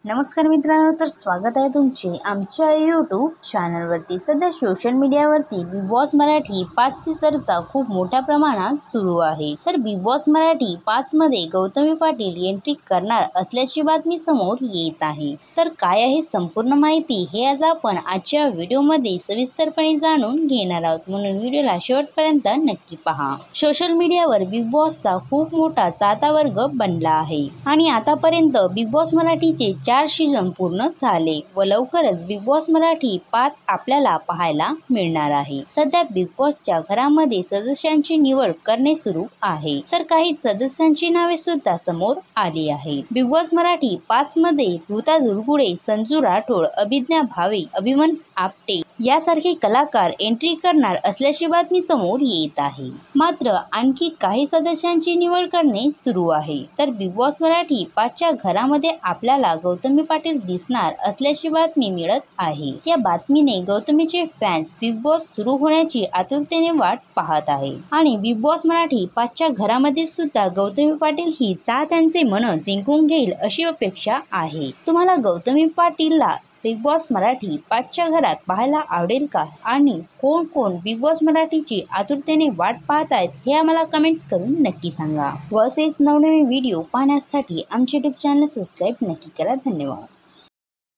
नमस्कार मित्रांनो, तर स्वागत आहे तुमचे आमच्या यूट्यूब चॅनलवरती। सध्या सोशल मीडियावरती बिग बॉस मराठी 5ची चर्चा खूप मोठ्या प्रमाणात सुरू आहे। तर बिग बॉस मराठी 5 मध्ये गौतमी पाटील एंट्री करणार असल्याची बातमी समोर येत आहे। तर काय आहे संपूर्ण माहिती हे आज आपण आजच्या व्हिडिओमध्ये सविस्तरपणे जाणून घेणार आहोत, म्हणून व्हिडिओला शेवटपर्यंत नक्की पहा। सोशल मीडियावर बिग बॉसचा खूप मोठा चाहता वर्ग बनला आहे आणि आतापर्यंत बिग बॉस मराठीचे 4 सीझन पूर्ण झाले व लवकरच बिग बॉस मराठी 5 आपल्याला पाहायला मिळणार आहे। सध्या बिग बॉसच्या घरामध्ये सदस्यांची निवड करणे सुरू आहे, तर काही सदस्यांची नावे सुद्धा समोर आली आहेत। बिग बॉस मराठी 5 मध्ये ऋता दुर्गुडे, संजू राठोड, अभिज्ञा भावे, अभिमन आपटे यासारखे कलाकार एंट्री करणार असल्याची बातमी समोर येत आहे। मात्र आणखी काही सदस्यांची निवड करणे सुरू आहे। तर बिग बॉस मराठी 5च्या घरामध्ये आपल्याला गौतमी पाटील दिसणार असल्याची बातमी मिळत आहे। या बातमीने गौतमीचे फॅन्स बिग बॉस सुरू होण्याची आतुरतेने वाट पाहत आहे आणि बिग बॉस मराठी 5च्या घरामध्ये सुद्धा गौतमी पाटील ही चाहत्यांचे मन जिंकून घेईल अशी अपेक्षा आहे। तुम्हाला गौतमी पाटीलला बिग बॉस मराठी 5च्या घरात पाहायला आवडेल का? आणि कोण कोण बिग बॉस मराठीची आतुरतेने वाट पाहत आहेत हे आम्हाला कमेंट्स करून नक्की सांगा। व असेच नवनवीन व्हिडिओ पाहण्यासाठी आमचे यूट्यूब चॅनल सबस्क्राईब नक्की करा। धन्यवाद।